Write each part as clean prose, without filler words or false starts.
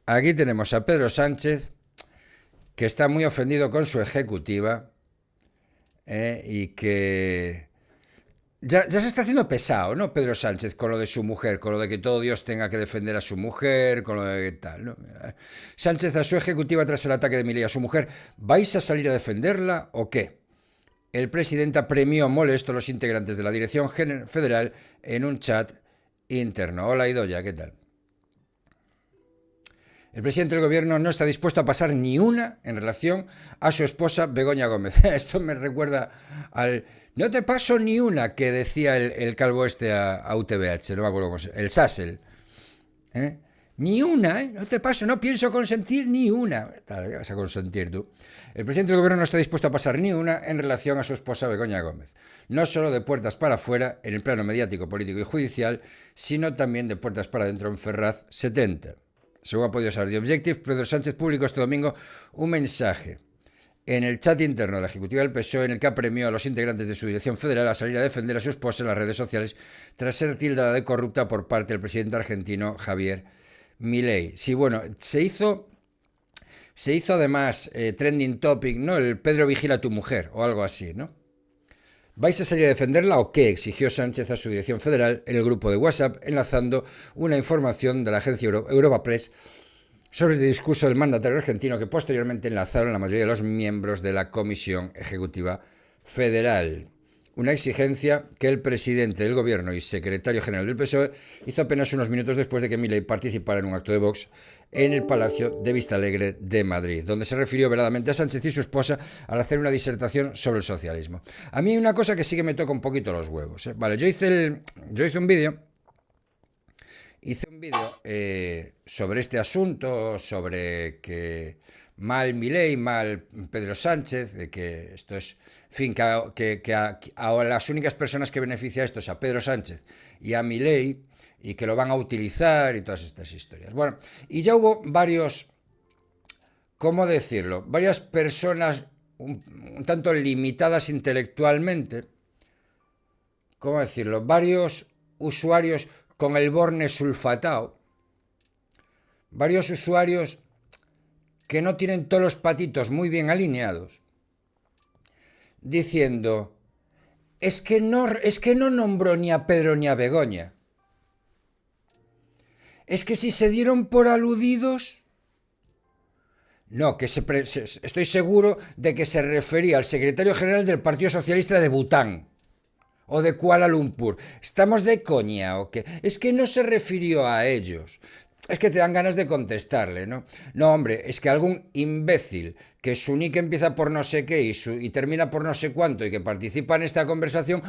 Aquí tenemos a Pedro Sánchez, que está muy ofendido con su ejecutiva y que ya se está haciendo pesado, ¿no? Pedro Sánchez con lo de su mujer, con lo de que todo Dios tenga que defender a su mujer, con lo de tal, ¿no? Sánchez a su ejecutiva tras el ataque de Milei a su mujer. ¿Vais a salir a defenderla o qué? El presidente premió molesto a los integrantes de la Dirección Federal en un chat interno. Hola Idoya, ¿qué tal? El presidente del gobierno no está dispuesto a pasar ni una en relación a su esposa Begoña Gómez. Esto me recuerda al no te paso ni una que decía el calvo este a UTBH, no me acuerdo cómo se llama, el Sassel. ¿Eh? Ni una, ¿eh? No te paso, no pienso consentir ni una. ¿Qué vas a consentir tú? El presidente del gobierno no está dispuesto a pasar ni una en relación a su esposa Begoña Gómez. No solo de puertas para afuera, en el plano mediático, político y judicial, sino también de puertas para adentro en Ferraz 70. Según ha podido saber The Objective, Pedro Sánchez publicó este domingo un mensaje en el chat interno de la Ejecutiva del PSOE en el que apremió a los integrantes de su dirección federal a salir a defender a su esposa en las redes sociales tras ser tildada de corrupta por parte del presidente argentino Javier Milei. Sí, bueno, se hizo además trending topic, ¿no? El Pedro vigila a tu mujer o algo así, ¿no? ¿Vais a salir a defenderla o qué? Exigió Sánchez a su dirección federal en el grupo de WhatsApp, enlazando una información de la agencia Europa Press sobre el discurso del mandatario argentino que posteriormente enlazaron la mayoría de los miembros de la Comisión Ejecutiva Federal. Una exigencia que el presidente del gobierno y secretario general del PSOE hizo apenas unos minutos después de que Milei participara en un acto de Vox en el Palacio de Vistalegre de Madrid, donde se refirió veladamente a Sánchez y su esposa al hacer una disertación sobre el socialismo. A mí hay una cosa que sí que me toca un poquito los huevos. Vale, yo hice un vídeo sobre este asunto, sobre que mal Milei, mal Pedro Sánchez, de que esto es, en fin, que a las únicas personas que beneficia esto es a Pedro Sánchez y a Milei, y que lo van a utilizar y todas estas historias. Bueno, y ya hubo ¿cómo decirlo? Varias personas un tanto limitadas intelectualmente, ¿cómo decirlo? Varios usuarios con el borne sulfatado, varios usuarios que no tienen todos los patitos muy bien alineados, diciendo, es que no nombró ni a Pedro ni a Begoña. Es que si se dieron por aludidos... No, estoy seguro de que se refería al secretario general del Partido Socialista de Bután o de Kuala Lumpur. ¿Estamos de coña o qué? Es que no se refirió a ellos. Es que te dan ganas de contestarle, ¿no? No, hombre, es que algún imbécil que su nick empieza por no sé qué y termina por no sé cuánto y que participa en esta conversación,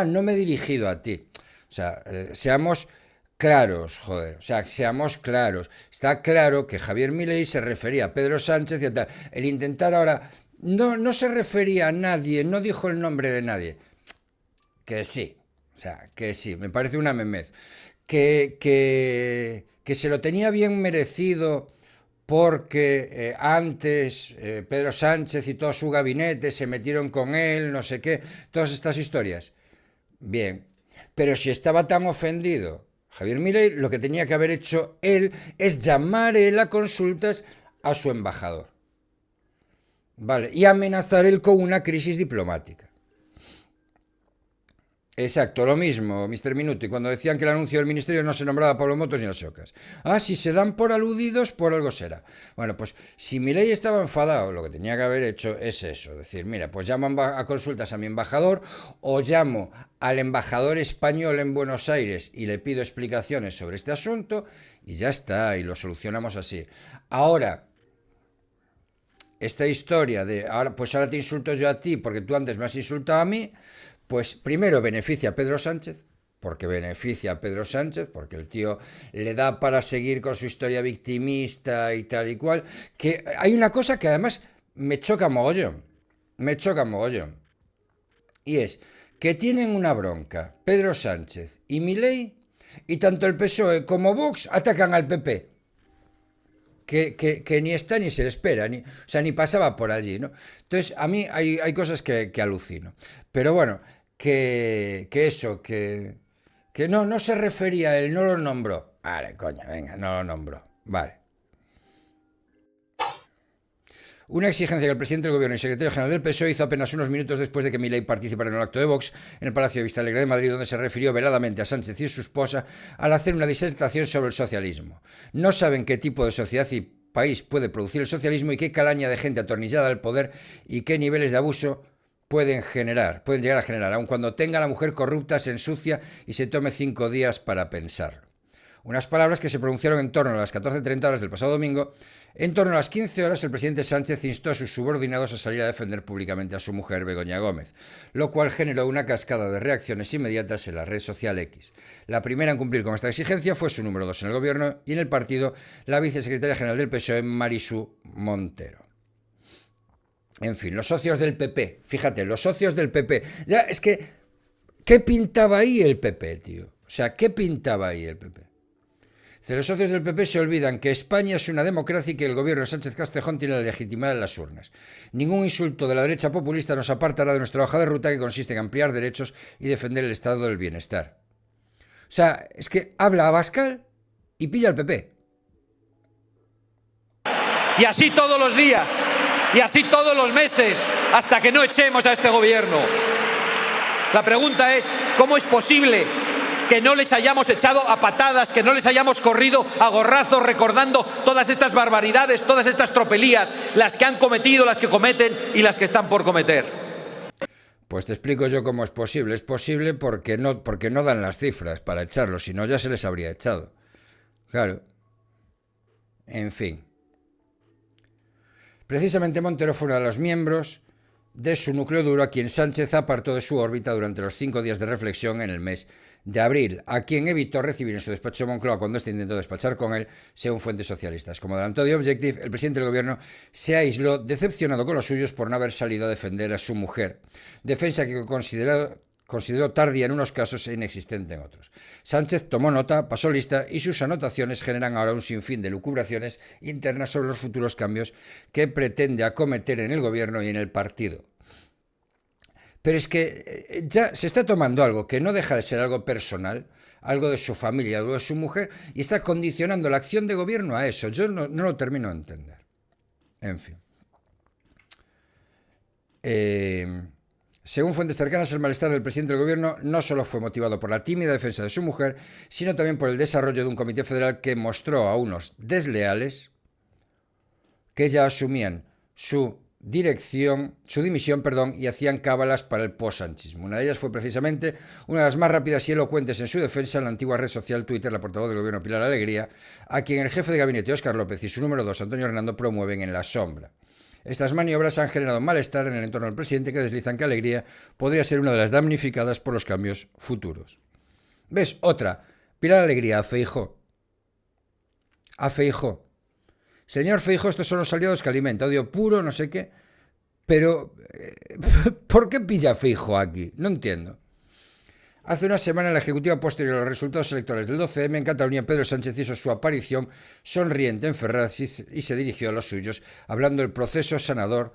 no me he dirigido a ti. O sea, seamos claros, joder, o sea, seamos claros. Está claro que Javier Milei se refería a Pedro Sánchez y tal. El intentar ahora... No se refería a nadie, no dijo el nombre de nadie. Que sí, o sea, que sí, me parece una memez. Que se lo tenía bien merecido porque antes Pedro Sánchez y todo su gabinete se metieron con él, no sé qué, todas estas historias. Bien, pero si estaba tan ofendido Javier Milei, lo que tenía que haber hecho él es llamar él a consultas a su embajador. Vale, y amenazar él con una crisis diplomática. Exacto, lo mismo, Mr. Minuto, y cuando decían que el anuncio del ministerio no se nombraba a Pablo Motos ni a Socas. Si se dan por aludidos, por algo será. Bueno, pues si Milei estaba enfadado, lo que tenía que haber hecho es eso, decir, mira, pues llamo a consultas a mi embajador o llamo al embajador español en Buenos Aires y le pido explicaciones sobre este asunto y ya está, y lo solucionamos así. Ahora, esta historia de, ahora te insulto yo a ti porque tú antes me has insultado a mí, pues primero beneficia a Pedro Sánchez, porque el tío le da para seguir con su historia victimista y tal y cual, que hay una cosa que además me choca mogollón, y es que tienen una bronca Pedro Sánchez y Milei, y tanto el PSOE como Vox atacan al PP. Que ni está ni se le espera, o sea, ni pasaba por allí, ¿no? Entonces, a mí hay cosas que alucino. Pero bueno, que no se refería, él no lo nombró. Vale, coña, venga, no lo nombró. Vale. Una exigencia que el presidente del Gobierno y secretario general del PSOE hizo apenas unos minutos después de que Milei participara en el acto de Vox en el Palacio de Vistalegre de Madrid, donde se refirió veladamente a Sánchez y su esposa al hacer una disertación sobre el socialismo. No saben qué tipo de sociedad y país puede producir el socialismo y qué calaña de gente atornillada al poder y qué niveles de abuso pueden llegar a generar. Aun cuando tenga a la mujer corrupta, se ensucia y se tome 5 días para pensarlo. Unas palabras que se pronunciaron en torno a las 14:30 horas del pasado domingo. En torno a las 15 horas, el presidente Sánchez instó a sus subordinados a salir a defender públicamente a su mujer, Begoña Gómez, lo cual generó una cascada de reacciones inmediatas en la red social X. La primera en cumplir con esta exigencia fue su número 2 en el gobierno y en el partido, la vicesecretaria general del PSOE, Marisú Montero. En fin, los socios del PP, fíjate, los socios del PP. Ya, es que, ¿qué pintaba ahí el PP, tío? O sea, ¿qué pintaba ahí el PP? Los socios del PP se olvidan que España es una democracia y que el gobierno de Sánchez Castejón tiene la legitimidad en las urnas. Ningún insulto de la derecha populista nos apartará de nuestra hoja de ruta, que consiste en ampliar derechos y defender el estado del bienestar. O sea, es que habla Abascal y pilla al PP. Y así todos los días, y así todos los meses, hasta que no echemos a este gobierno. La pregunta es, ¿cómo es posible que no les hayamos echado a patadas, que no les hayamos corrido a gorrazos recordando todas estas barbaridades, todas estas tropelías, las que han cometido, las que cometen y las que están por cometer? Pues te explico yo cómo es posible. Es posible porque no dan las cifras para echarlos, si no ya se les habría echado. Claro. En fin. Precisamente Montero fue uno de los miembros de su núcleo duro a quien Sánchez apartó de su órbita durante los 5 días de reflexión en el mes de abril, a quien evitó recibir en su despacho de Moncloa cuando este intentó despachar con él, según fuentes socialistas. Como adelantó The Objective, el presidente del gobierno se aisló, decepcionado con los suyos por no haber salido a defender a su mujer, defensa que consideró tardía en unos casos e inexistente en otros. Sánchez tomó nota, pasó lista y sus anotaciones generan ahora un sinfín de lucubraciones internas sobre los futuros cambios que pretende acometer en el gobierno y en el partido. Pero es que ya se está tomando algo que no deja de ser algo personal, algo de su familia, algo de su mujer, y está condicionando la acción de gobierno a eso. Yo no lo termino de entender. En fin. Según fuentes cercanas, el malestar del presidente del gobierno no solo fue motivado por la tímida defensa de su mujer, sino también por el desarrollo de un comité federal que mostró a unos desleales que ya asumían su dimisión, y hacían cábalas para el post-sanchismo. Una de ellas fue precisamente una de las más rápidas y elocuentes en su defensa en la antigua red social Twitter, la portavoz del gobierno Pilar Alegría, a quien el jefe de gabinete Óscar López y su número 2 Antonio Hernando promueven en la sombra. Estas maniobras han generado malestar en el entorno del presidente, que deslizan que Alegría podría ser una de las damnificadas por los cambios futuros. ¿Ves? Otra. Pilar Alegría a Feijóo. Señor Feijóo, estos son los aliados que alimenta, odio puro, no sé qué. Pero, ¿por qué pilla Feijóo aquí? No entiendo. Hace una semana, en la ejecutiva posterior a los resultados electorales del 12M en Cataluña, Pedro Sánchez hizo su aparición sonriente en Ferraz y se dirigió a los suyos, hablando del proceso sanador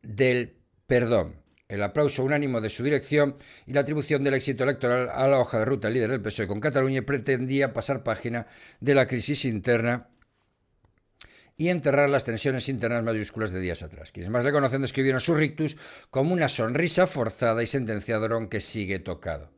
del perdón, el aplauso unánime de su dirección y la atribución del éxito electoral a la hoja de ruta líder del PSOE con Cataluña, pretendía pasar página de la crisis interna y enterrar las tensiones internas mayúsculas de días atrás. Quienes más le conocen describieron su rictus como una sonrisa forzada y sentenciaron que sigue tocado.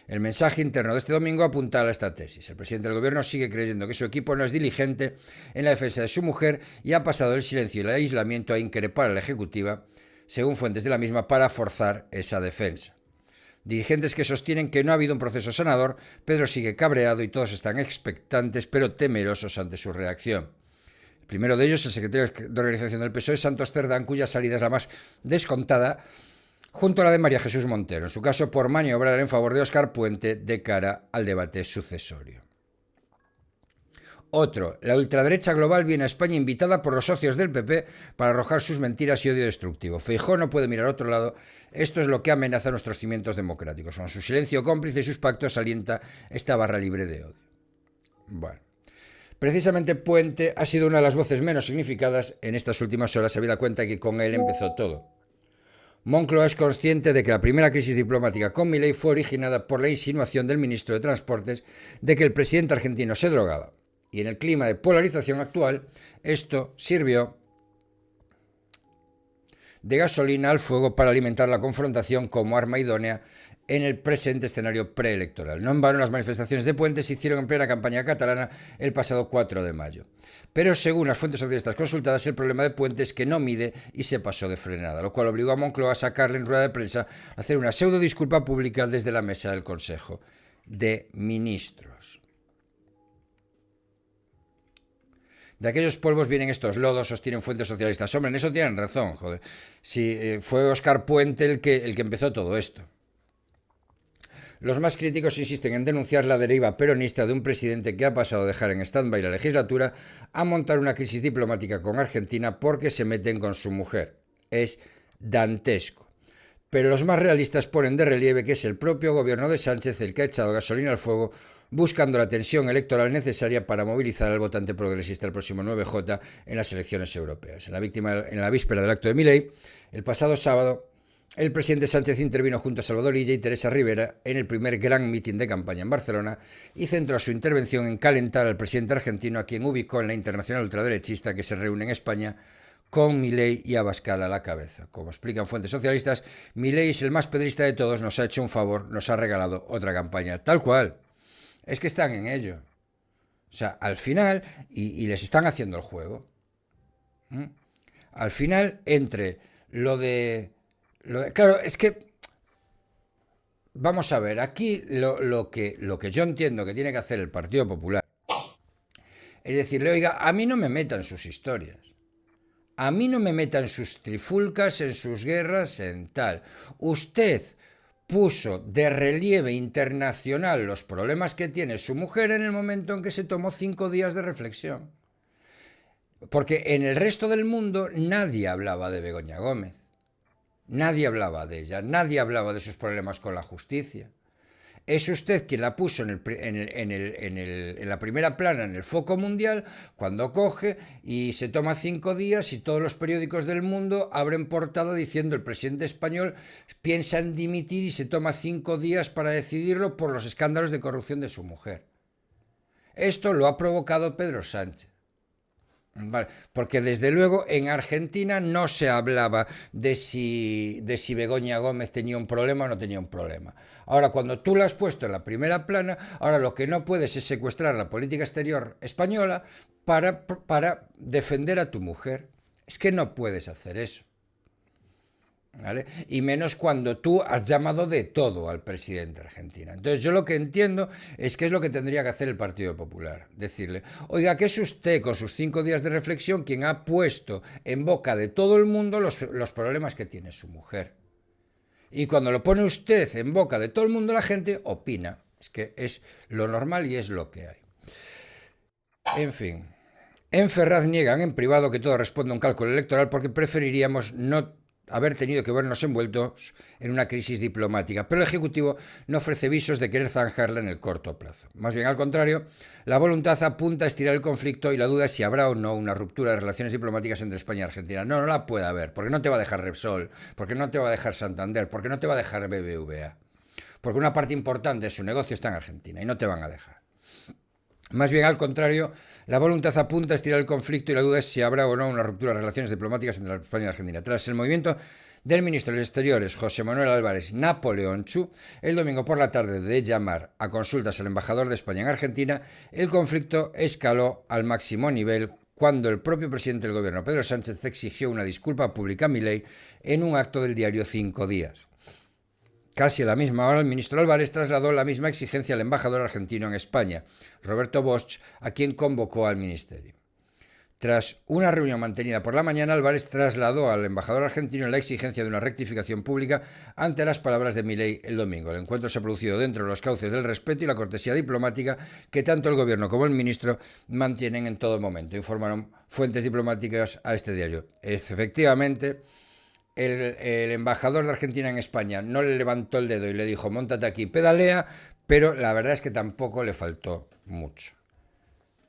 El mensaje interno de este domingo apuntala a esta tesis. El presidente del gobierno sigue creyendo que su equipo no es diligente en la defensa de su mujer y ha pasado del silencio y el aislamiento a increpar a la ejecutiva, según fuentes de la misma, para forzar esa defensa. Dirigentes que sostienen que no ha habido un proceso sanador, Pedro sigue cabreado y todos están expectantes pero temerosos ante su reacción. El primero de ellos, el secretario de organización del PSOE, Santos Cerdán, cuya salida es la más descontada, junto a la de María Jesús Montero, en su caso por maniobrar en favor de Óscar Puente de cara al debate sucesorio. Otro, la ultraderecha global viene a España invitada por los socios del PP para arrojar sus mentiras y odio destructivo. Feijóo no puede mirar a otro lado. Esto es lo que amenaza nuestros cimientos democráticos. Con su silencio cómplice y sus pactos alienta esta barra libre de odio. Bueno. Precisamente Puente ha sido una de las voces menos significadas en estas últimas horas, habida cuenta que con él empezó todo. Moncloa es consciente de que la primera crisis diplomática con Milei fue originada por la insinuación del ministro de Transportes de que el presidente argentino se drogaba. Y en el clima de polarización actual, esto sirvió de gasolina al fuego para alimentar la confrontación como arma idónea en el presente escenario preelectoral. No en vano, las manifestaciones de Puente se hicieron en plena campaña catalana el pasado 4 de mayo. Pero según las fuentes socialistas consultadas, el problema de Puente es que no mide y se pasó de frenada, lo cual obligó a Moncloa a sacarle en rueda de prensa a hacer una pseudo disculpa pública desde la mesa del Consejo de Ministros. De aquellos polvos vienen estos lodos, sostienen fuentes socialistas. Hombre, en eso tienen razón, joder. Si fue Óscar Puente el que empezó todo esto. Los más críticos insisten en denunciar la deriva peronista de un presidente que ha pasado de dejar en stand-by la legislatura a montar una crisis diplomática con Argentina porque se meten con su mujer. Es dantesco. Pero los más realistas ponen de relieve que es el propio gobierno de Sánchez el que ha echado gasolina al fuego buscando la tensión electoral necesaria para movilizar al votante progresista el próximo 9J en las elecciones europeas. En la víspera del acto de Milei, el pasado sábado, el presidente Sánchez intervino junto a Salvador Illa y Teresa Rivera en el primer gran mitin de campaña en Barcelona y centró su intervención en calentar al presidente argentino, a quien ubicó en la internacional ultraderechista que se reúne en España con Milei y Abascal a la cabeza. Como explican fuentes socialistas, Milei es el más pedrista de todos, nos ha hecho un favor, nos ha regalado otra campaña. Tal cual. Es que están en ello. O sea, al final, y les están haciendo el juego. Al final, entre lo de... Claro, es que... Vamos a ver, aquí lo que yo entiendo que tiene que hacer el Partido Popular es decirle, oiga, a mí no me metan sus historias. A mí no me metan sus trifulcas, en sus guerras, en tal. Usted puso de relieve internacional los problemas que tiene su mujer en el momento en que se tomó 5 días de reflexión. Porque en el resto del mundo nadie hablaba de Begoña Gómez. Nadie hablaba de ella, nadie hablaba de sus problemas con la justicia. Es usted quien la puso en la primera plana, en el foco mundial, cuando coge y se toma 5 días y todos los periódicos del mundo abren portada diciendo el presidente español piensa en dimitir y se toma 5 días para decidirlo por los escándalos de corrupción de su mujer. Esto lo ha provocado Pedro Sánchez. Vale, porque desde luego en Argentina no se hablaba de si Begoña Gómez tenía un problema o no tenía un problema. Ahora, cuando tú la has puesto en la primera plana, ahora lo que no puedes es secuestrar la política exterior española para defender a tu mujer. Es que no puedes hacer eso. ¿Vale? Y menos cuando tú has llamado de todo al presidente argentino. Entonces yo lo que entiendo es que es lo que tendría que hacer el Partido Popular. Decirle, oiga, que es usted con sus 5 días de reflexión quien ha puesto en boca de todo el mundo los problemas que tiene su mujer. Y cuando lo pone usted en boca de todo el mundo, la gente opina. Es que es lo normal y es lo que hay. En fin. En Ferraz niegan en privado que todo responde a un cálculo electoral porque preferiríamos no haber tenido que vernos envueltos en una crisis diplomática, pero el Ejecutivo no ofrece visos de querer zanjarla en el corto plazo. Más bien al contrario, la voluntad apunta a estirar el conflicto y la duda es si habrá o no una ruptura de relaciones diplomáticas entre España y Argentina. No la puede haber, porque no te va a dejar Repsol, porque no te va a dejar Santander, porque no te va a dejar BBVA, porque una parte importante de su negocio está en Argentina y no te van a dejar. Más bien al contrario, la voluntad apunta a estirar el conflicto y la duda es si habrá o no una ruptura de relaciones diplomáticas entre España y Argentina. Tras el movimiento del ministro de Exteriores, José Manuel Álvarez Napoleonchu, el domingo por la tarde de llamar a consultas al embajador de España en Argentina, el conflicto escaló al máximo nivel cuando el propio presidente del gobierno, Pedro Sánchez, exigió una disculpa pública a Milei en un acto del diario 5 Días. Casi a la misma hora, el ministro Álvarez trasladó la misma exigencia al embajador argentino en España, Roberto Bosch, a quien convocó al ministerio. Tras una reunión mantenida por la mañana, Álvarez trasladó al embajador argentino la exigencia de una rectificación pública ante las palabras de Milei el domingo. El encuentro se ha producido dentro de los cauces del respeto y la cortesía diplomática que tanto el gobierno como el ministro mantienen en todo momento, informaron fuentes diplomáticas a este diario. Efectivamente, el embajador de Argentina en España no le levantó el dedo y le dijo, móntate aquí, pedalea, pero la verdad es que tampoco le faltó mucho.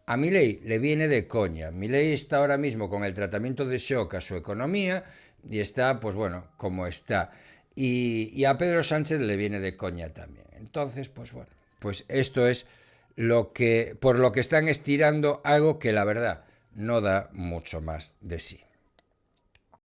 A Milei le viene de coña. Milei está ahora mismo con el tratamiento de shock a su economía y está, pues bueno, como está. Y a Pedro Sánchez le viene de coña también. Entonces, pues bueno, pues esto es por lo que están estirando algo que la verdad no da mucho más de sí.